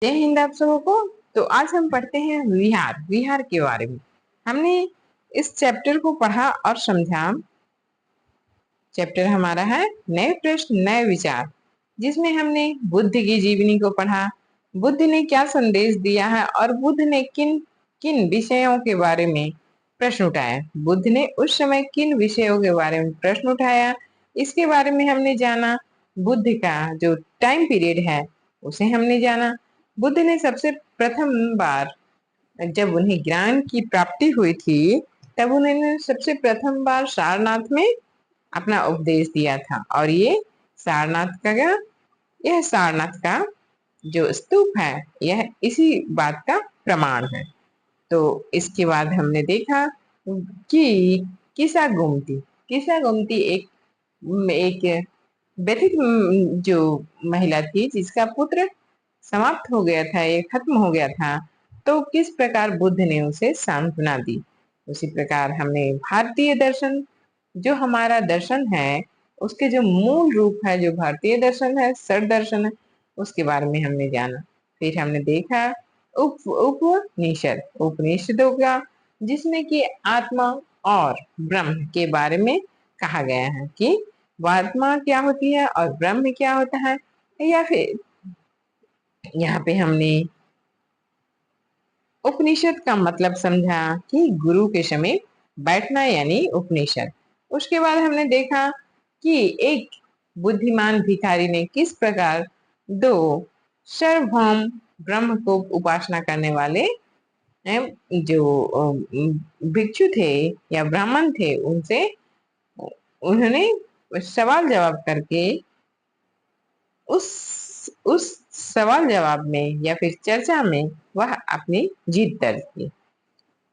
जय हिंद आप सबों को। तो आज हम पढ़ते हैं विहार विहार के बारे में। हमने इस चैप्टर को पढ़ा और समझा। चैप्टर हमारा है नए प्रश्न नए विचार, जिसमें हमने बुद्ध की जीवनी को पढ़ा। बुद्ध ने क्या संदेश दिया है और बुद्ध ने किन किन विषयों के बारे में प्रश्न उठाया। बुद्ध ने उस समय किन विषयों के बारे में प्रश्न उठाया, इसके बारे में हमने जाना। बुद्ध का जो टाइम पीरियड है उसे हमने जाना। बुद्ध ने सबसे प्रथम बार जब उन्हें ज्ञान की प्राप्ति हुई थी, तब उन्होंने सबसे प्रथम बार सारनाथ में अपना उपदेश दिया था। और ये सारनाथ का यह सारनाथ का जो स्तूप है यह इसी बात का प्रमाण है। तो इसके बाद हमने देखा कि किसा गोमती एक एक व्यथित जो महिला थी जिसका पुत्र समाप्त हो गया था, ये खत्म हो गया था। तो किस प्रकार बुद्ध ने उसे सांत्वना दी। उसी प्रकार हमने भारतीय दर्शन, जो हमारा दर्शन है उसके जो मूल रूप है, जो भारतीय दर्शन है, सर दर्शन है, उसके बारे में हमने जाना। फिर हमने देखा उपनिषदों का, जिसमें कि आत्मा और ब्रह्म के बारे में कहा गया है कि आत्मा क्या होती है और ब्रह्म क्या होता है। या फिर यहाँ पे हमने उपनिषद का मतलब समझा कि गुरु के समीप बैठना यानी उपनिषद। उसके बाद हमने देखा कि एक बुद्धिमान भिखारी ने किस प्रकार दो सर्वभौम ब्रह्म को उपासना करने वाले जो भिक्षु थे या ब्राह्मण थे, उनसे उन्होंने सवाल जवाब करके उस सवाल जवाब में या फिर चर्चा में वह अपनी जीत दर्ज की।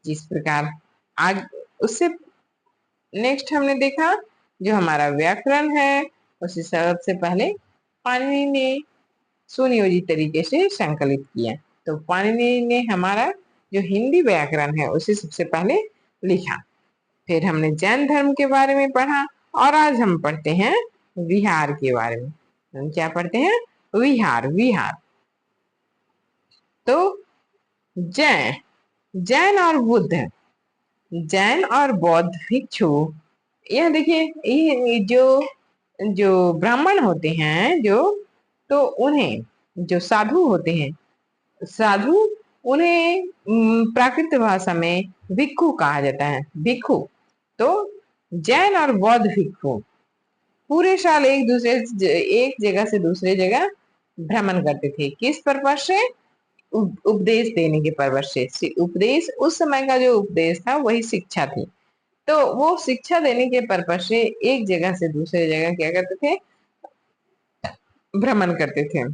जिस प्रकार आज उससे नेक्स्ट हमने देखा जो हमारा व्याकरण है, उसे सबसे पहले पाणिनि ने सुनियोजित तरीके से संकलित किया। तो पाणिनि ने हमारा जो हिंदी व्याकरण है उसे सबसे पहले लिखा। फिर हमने जैन धर्म के बारे में पढ़ा और आज हम पढ़ते हैं विहार के बारे में। हम क्या पढ़ते हैं? विहार विहार। तो जैन जैन और बुद्ध, जैन और बौद्ध भिक्षु, यह देखिए ये जो जो ब्राह्मण होते हैं जो, तो उन्हें जो साधु होते हैं, साधु उन्हें प्राकृत भाषा में भिक्षु कहा जाता है, भिक्षु। तो जैन और बौद्ध भिक्षु पूरे साल एक जगह से दूसरे जगह भ्रमण करते थे। किस पर्पज से? उपदेश देने के पर्पज से। उपदेश उस समय का जो उपदेश था वही शिक्षा थी। तो वो शिक्षा देने के पर्पज से एक जगह से दूसरे जगह क्या करते थे? भ्रमण करते थे,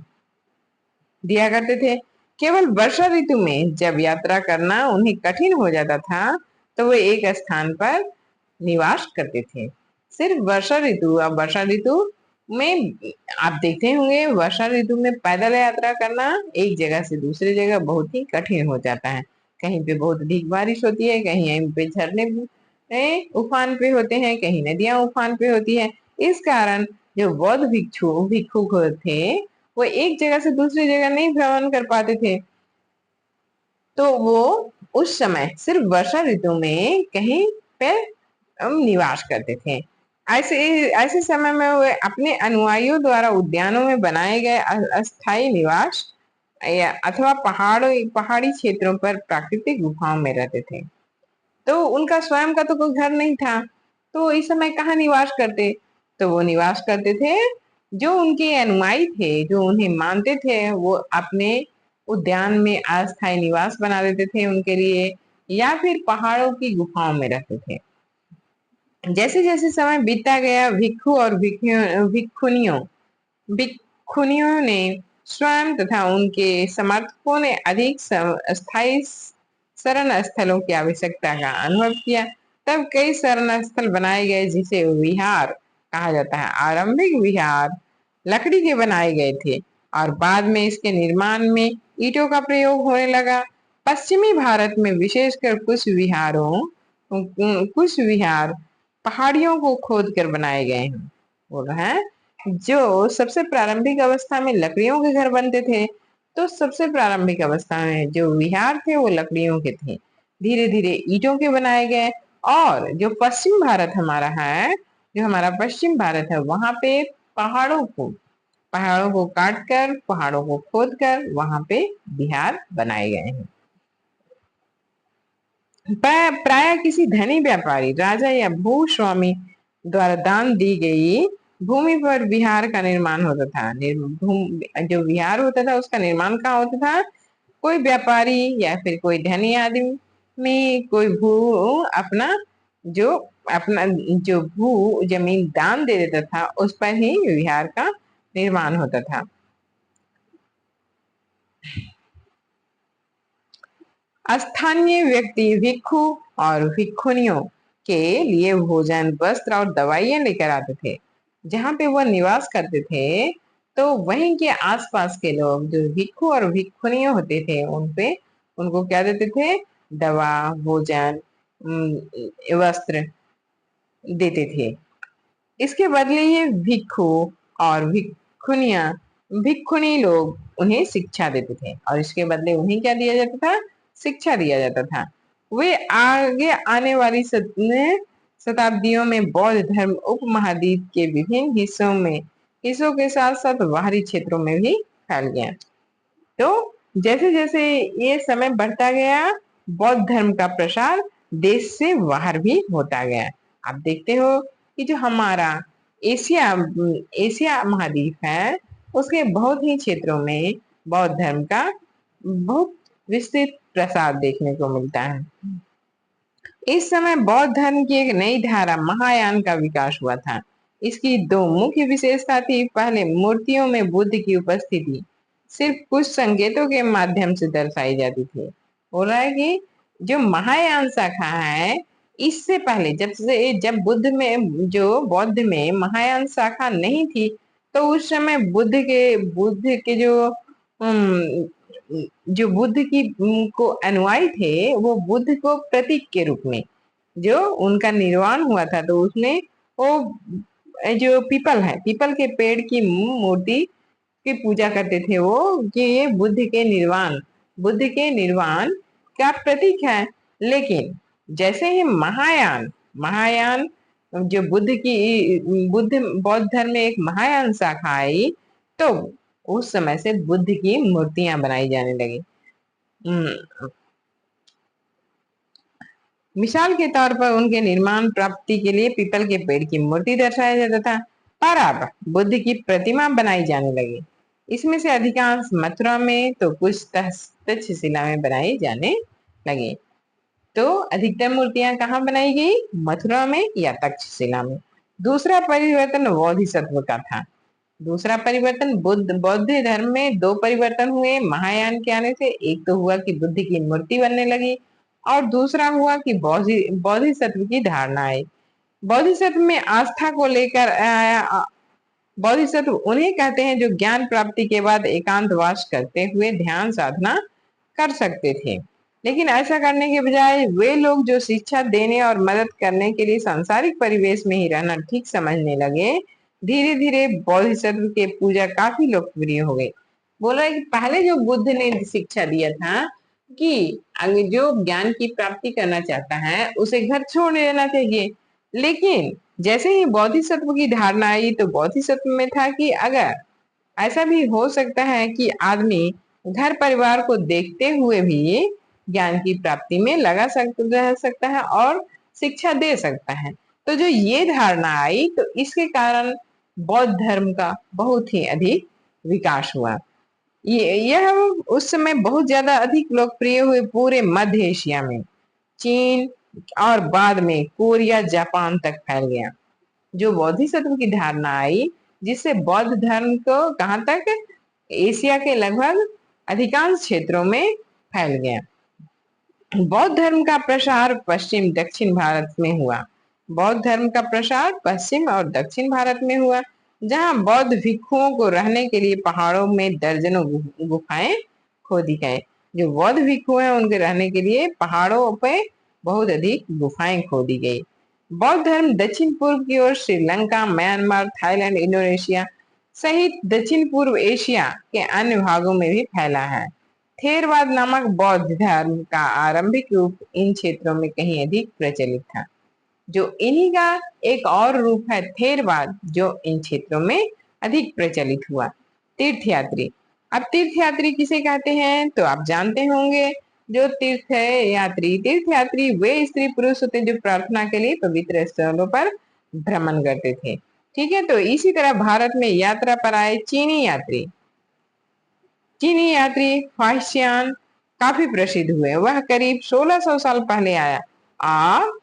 दिया करते थे। केवल वर्षा ऋतु में जब यात्रा करना उन्हें कठिन हो जाता था, तो वो एक स्थान पर निवास करते थे। सिर्फ वर्षा ऋतु, अब वर्षा ऋतु में आप देखते होंगे वर्षा ऋतु में पैदल यात्रा करना एक जगह से दूसरी जगह बहुत ही कठिन हो जाता है। कहीं पे बहुत अधिक बारिश होती है, कहीं पे झरने उफान पे होते हैं, कहीं नदियां उफान पे होती है। इस कारण जो बौद्ध भिक्षुक थे वो एक जगह से दूसरी जगह नहीं भ्रमण कर पाते थे। तो वो उस समय सिर्फ वर्षा ऋतु में कहीं पे निवास करते थे। ऐसे ऐसे समय में वे अपने अनुयायियों द्वारा उद्यानों में बनाए गए अस्थायी निवास या अथवा पहाड़ी क्षेत्रों पर प्राकृतिक गुफाओं में रहते थे। तो उनका स्वयं का तो कोई घर नहीं था, तो इस समय कहाँ निवास करते? तो वो निवास करते थे, जो उनके अनुयायी थे, जो उन्हें मानते थे, वो अपने उद्यान में अस्थायी निवास बना देते थे उनके लिए, या फिर पहाड़ों की गुफाओं में रहते थे। जैसे जैसे समय बीतता गया, भिक्षु और भिक्षुनियों ने स्वयं तथा उनके समर्थकों ने अधिक स्थायी शरण स्थलों की आवश्यकता का अनुभव किया। तब कई शरण स्थल बनाए गए जिसे विहार कहा जाता है। आरंभिक विहार लकड़ी के बनाए गए थे और बाद में इसके निर्माण में ईंटों का प्रयोग होने लगा। पश्चिमी भारत में विशेषकर कुछ विहार पहाड़ियों को खोद कर बनाए गए हैं। बोल रहे हैं जो सबसे प्रारंभिक अवस्था में लकड़ियों के घर बनते थे, तो सबसे प्रारंभिक अवस्था में जो विहार थे वो लकड़ियों के थे, धीरे धीरे ईंटों के बनाए गए। और जो पश्चिम भारत हमारा है, जो हमारा पश्चिम भारत है, वहां पे पहाड़ों को काट कर, पहाड़ों को खोद कर वहां पे विहार बनाए गए हैं। प्राय किसी धनी व्यापारी, राजा या भूस्वामी द्वारा दान दी गई भूमि पर विहार का निर्माण होता था। जो विहार होता था उसका निर्माण कहाँ होता था? कोई व्यापारी या फिर कोई धनी आदमी में कोई भू अपना जो अपना जो भू जमीन दान दे देता था, उस पर ही विहार का निर्माण होता था। स्थानीय व्यक्ति भिक्षु और भिक्षुनियों के लिए भोजन, वस्त्र और दवाइयां लेकर आते थे। जहाँ पे वह निवास करते थे, तो वहीं के आसपास के लोग जो भिक्षु और भिक्षुनियों होते थे, उनको क्या देते थे? दवा, भोजन, वस्त्र देते थे। इसके बदले ये भिक्षु और भिक्षुणी लोग उन्हें शिक्षा देते थे, और इसके बदले उन्हें क्या दिया जाता था? शिक्षा दिया जाता था। वे आगे आने वाली शताब्दियों में बौद्ध धर्म उपमहाद्वीप के विभिन्न हिस्सों के साथ साथ बाहरी क्षेत्रों में भी फैल गया। तो जैसे जैसे ये समय बढ़ता गया, बौद्ध धर्म का प्रसार देश से बाहर भी होता गया। आप देखते हो कि जो हमारा एशिया एशिया महाद्वीप है, उसके बहुत ही क्षेत्रों में बौद्ध धर्म का बहुत विस्तृत प्रसार देखने को मिलता है। इस समय बौद्ध धर्म की एक नई धारा महायान का विकास हुआ था। इसकी दो मुख्य विशेषता थी। पहले, मूर्तियों में बुद्ध की उपस्थिति सिर्फ कुछ संकेतों के माध्यम से दर्शाई जाती थी। हो रहा है कि जो महायान शाखा है, इससे पहले जब बौद्ध में महायान शाखा नहीं थी, तो उस समय बुद्ध के बुद्ध की को अनुयायी थे, वो बुद्ध को प्रतीक के रूप में जो उनका निर्वाण हुआ था, तो उसने वो जो पीपल के पेड़ की मूर्ति की पूजा करते थे वो, कि ये बुद्ध के निर्वाण का प्रतीक है। लेकिन जैसे ही महायान जो बौद्ध धर्म में एक महायान शाखा आई, तो उस समय से बुद्ध की मूर्तियां बनाई जाने लगी। मिसाल के तौर पर उनके निर्माण प्राप्ति के लिए पीपल के पेड़ की मूर्ति दर्शाया जाता था, पर अब बुद्ध की प्रतिमा बनाई जाने लगी। इसमें से अधिकांश मथुरा में, तो कुछ तक्षशिला में बनाई जाने लगी। तो अधिकतर मूर्तियां कहाँ बनाई गई? मथुरा में या तक्षशिला में। दूसरा परिवर्तन बोधिसत्व का था। दूसरा परिवर्तन बौद्ध धर्म में दो परिवर्तन हुए महायान के आने से। एक तो हुआ कि बुद्ध की मूर्ति बनने लगी, और दूसरा हुआ कि बोधिसत्व की धारणा आई। बोधिसत्व में आस्था को लेकर बोधिसत्व उन्हें कहते हैं जो ज्ञान प्राप्ति के बाद एकांतवास करते हुए ध्यान साधना कर सकते थे। लेकिन ऐसा करने के बजाय वे लोग जो शिक्षा देने और मदद करने के लिए सांसारिक परिवेश में ही रहना ठीक समझने लगे, धीरे धीरे बोधिसत्व के पूजा काफी लोकप्रिय हो गई। बोल रहे कि पहले जो बुद्ध ने शिक्षा दिया था कि अगर जो ज्ञान की प्राप्ति करना चाहता है उसे घर छोड़ देना चाहिए, लेकिन जैसे ही बोधिसत्व की धारणा आई, तो बोधिसत्व में था कि अगर ऐसा भी हो सकता है कि आदमी घर परिवार को देखते हुए भी ज्ञान की प्राप्ति में रह सकता है और शिक्षा दे सकता है। तो जो ये धारणा आई, तो इसके कारण बौद्ध धर्म का बहुत ही अधिक विकास हुआ। यह उस समय बहुत ज्यादा अधिक लोकप्रिय हुए पूरे मध्य एशिया में, चीन और बाद में कोरिया, जापान तक फैल गया। जो बोधिसत्व की धारणा आई, जिससे बौद्ध धर्म को कहाँ तक? एशिया के लगभग अधिकांश क्षेत्रों में फैल गया। बौद्ध धर्म का प्रसार पश्चिम दक्षिण भारत में हुआ। बौद्ध धर्म का प्रसार पश्चिम और दक्षिण भारत में हुआ, जहां बौद्ध भिक्षुओं को रहने के लिए पहाड़ों में दर्जनों गुफाएं खोदी गए। जो बौद्ध भिक्षु हैं, उनके रहने के लिए पहाड़ों पे बहुत अधिक गुफाएं खोदी गई। बौद्ध धर्म दक्षिण पूर्व की ओर श्रीलंका, म्यांमार, थाईलैंड, इंडोनेशिया सहित दक्षिण पूर्व एशिया के अन्य भागों में भी फैला है। थेरवाद नामक बौद्ध धर्म का आरंभिक रूप इन क्षेत्रों में कहीं अधिक प्रचलित था। जो इन्हीं का एक और रूप है थेरवाद, जो इन क्षेत्रों में अधिक प्रचलित हुआ। तीर्थयात्री। अब तीर्थयात्री किसे कहते हैं तो आप जानते होंगे। जो तीर्थयात्री वे स्त्री पुरुष होते जो प्रार्थना के लिए पवित्र स्थलों पर भ्रमण करते थे। ठीक है, तो इसी तरह भारत में यात्रा पर आए चीनी यात्री फाहिस्यान काफी प्रसिद्ध हुए। वह करीब 1600 साल पहले आया और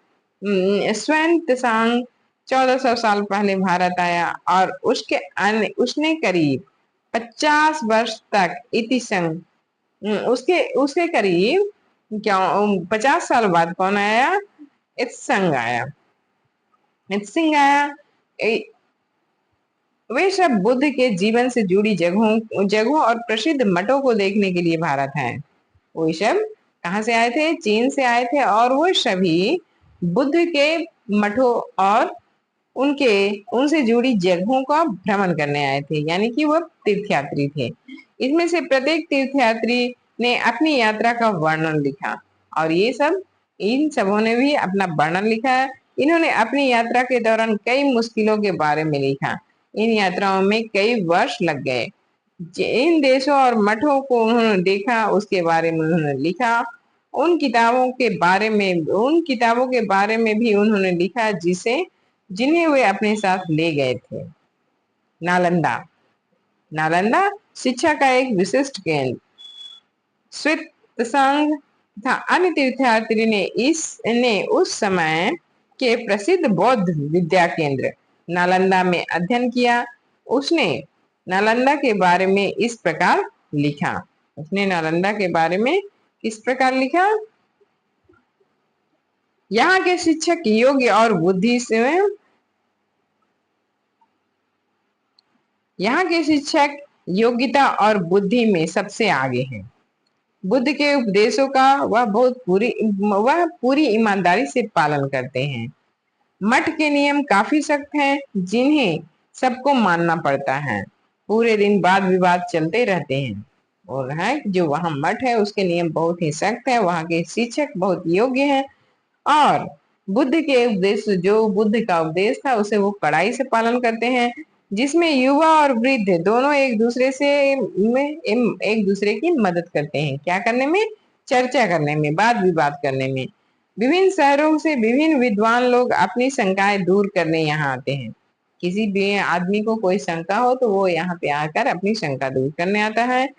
स्वान 1400 साल पहले भारत आया और उसने करीब 50 वर्ष तक उसके उसके करीब क्या 50 साल बाद कौन आया? इत्संग आया। वे सब बुद्ध के जीवन से जुड़ी जगहों और प्रसिद्ध मठों को देखने के लिए भारत हैं। वो सब कहाँ से आए थे? चीन से आए थे और वो सभी बुद्ध के मठों और उनसे जुड़ी जगहों का भ्रमण करने आए थे, यानी कि वह तीर्थयात्री थे। इसमें से प्रत्येक तीर्थयात्री ने अपनी यात्रा का वर्णन लिखा और इन सबों ने भी अपना वर्णन लिखा है। इन्होंने अपनी यात्रा के दौरान कई मुश्किलों के बारे में लिखा। इन यात्राओं में कई वर्ष लग गए। इन देशों और मठों को उन्होंने देखा, उसके बारे में उन्होंने लिखा। उन किताबों के बारे में भी उन्होंने लिखा जिन्हें वे अपने साथ ले गए थे। नालंदा शिक्षा का एक विशिष्ट केंद्र। श्वेतसंग तथा अन्य तीर्थयात्री ने उस समय के प्रसिद्ध बौद्ध विद्या केंद्र नालंदा में अध्ययन किया। उसने नालंदा के बारे में इस प्रकार लिखा। यहाँ के शिक्षक योग्य और बुद्धि से यहाँ के शिक्षक योग्यता और बुद्धि में सबसे आगे हैं। बुद्ध के उपदेशों का वह पूरी ईमानदारी से पालन करते हैं। मठ के नियम काफी सख्त हैं, जिन्हें सबको मानना पड़ता है। पूरे दिन वाद विवाद चलते रहते हैं। और है जो वहाँ मठ है उसके नियम बहुत ही सख्त है। वहाँ के शिक्षक बहुत योग्य हैं और बुद्ध का उपदेश था उसे वो कड़ाई से पालन करते हैं, जिसमें युवा और वृद्ध दोनों एक दूसरे की मदद करते हैं। क्या करने में? चर्चा करने में, वाद विवाद करने में। विभिन्न शहरों से विभिन्न विद्वान लोग अपनी शंकाएं दूर करने यहाँ आते हैं। किसी भी आदमी को कोई शंका हो तो वो यहाँ पे आकर अपनी शंका दूर करने आता है।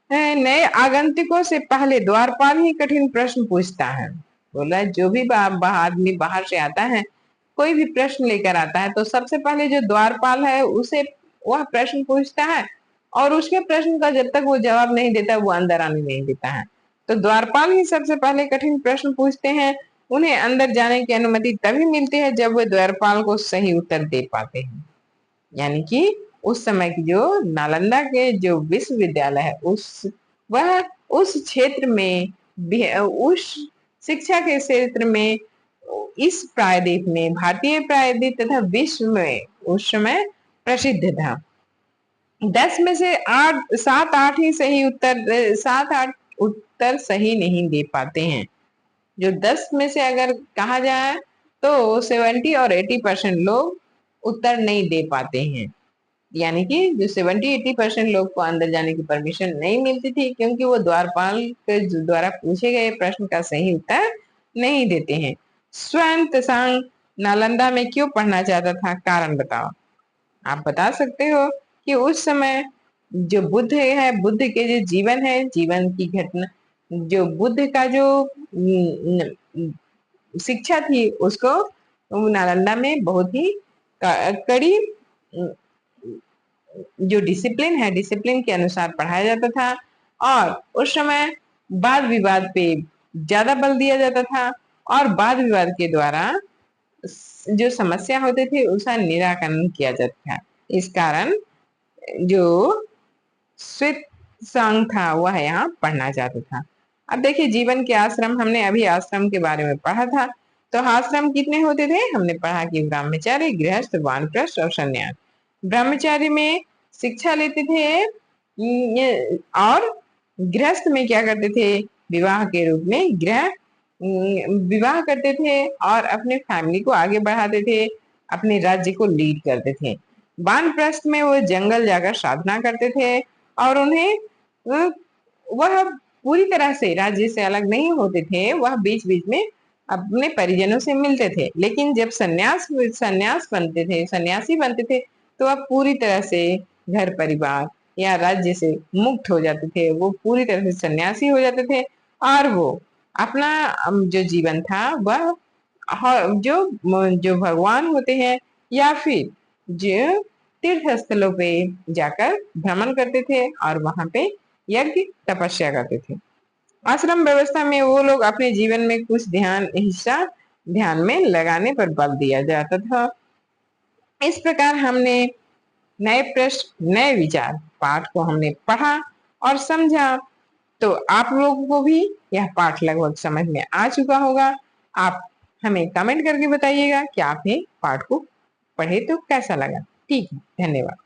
नए आगंतुकों से पहले द्वारपाल ही कठिन प्रश्न पूछता है। बोला जो भी आदमी बाहर से आता है, कोई भी प्रश्न लेकर आता है तो सबसे पहले जो द्वारपाल है उसे वह प्रश्न पूछता है और उसके प्रश्न का जब तक वो जवाब नहीं देता वो अंदर आने नहीं देता है। तो द्वारपाल ही सबसे पहले कठिन प्रश्न पूछते हैं। उन्हें अंदर जाने की अनुमति तभी मिलती है जब वे द्वारपाल को सही उत्तर दे पाते हैं। यानी कि उस समय की जो नालंदा के जो विश्वविद्यालय है उस क्षेत्र में उस शिक्षा के क्षेत्र में इस प्रायद्वीप में भारतीय प्रायद्वीप तथा विश्व में उस समय प्रसिद्ध था। 10 में से 7 8 उत्तर सही नहीं दे पाते हैं। जो 10 में से अगर कहा जाए तो 70 और 80% लोग उत्तर नहीं दे पाते हैं। यानी कि जो 70-80% लोग को अंदर जाने की परमिशन नहीं मिलती थी, क्योंकि वो द्वारपाल के द्वारा पूछे गए प्रश्न का सही उत्तर नहीं देते हैं। स्वयं त्सांग नालंदा में क्यों पढ़ना चाहता था? कारण बताओ। आप बता सकते हो कि उस समय जो बुद्ध के जो जीवन की घटना, जो बुद्ध का जो शिक्षा थी उसको नालंदा में बहुत ही कड़ी जो डिसिप्लिन के अनुसार पढ़ाया जाता था और उस समय वाद विवाद पे ज्यादा बल दिया जाता था और वाद विवाद के द्वारा जो समस्या होते थे उसका निराकरण किया जाता था। इस कारण जो श्वेत संघ था वह यहाँ पढ़ना चाहता था। अब देखिए जीवन के आश्रम, हमने अभी आश्रम के बारे में पढ़ा था। तो आश्रम कितने होते थे? हमने पढ़ा कि ब्रह्मचारी, गृहस्थ, वानप्रस्थ और सन्यास। ब्रह्मचारी में शिक्षा लेते थे और गृहस्थ में क्या करते थे, विवाह के रूप में विवाह करते थे और अपने फैमिली को आगे बढ़ाते थे, अपने राज्य को लीड करते थे। वानप्रस्थ में वो जंगल जाकर साधना करते थे और उन्हें वह पूरी तरह से राज्य से अलग नहीं होते थे, वह बीच बीच में अपने परिजनों से मिलते थे। लेकिन जब सन्यासी बनते थे तो वह पूरी तरह से घर परिवार या राज्य से मुक्त हो जाते थे, वो पूरी तरह से सन्यासी हो जाते थे और वो अपना जो जीवन था वह जो जो भगवान होते हैं या फिर जो तीर्थ स्थलों पे जाकर भ्रमण करते थे और वहां पे यज्ञ तपस्या करते थे। आश्रम व्यवस्था में वो लोग अपने जीवन में कुछ हिस्सा ध्यान में लगाने पर बल दिया जाता था। इस प्रकार हमने नए प्रश्न नए विचार पाठ को हमने पढ़ा और समझा। तो आप लोगों को भी यह पाठ लगभग समझ में आ चुका होगा। आप हमें कमेंट करके बताइएगा कि आपने पाठ को पढ़े तो कैसा लगा। ठीक है, धन्यवाद।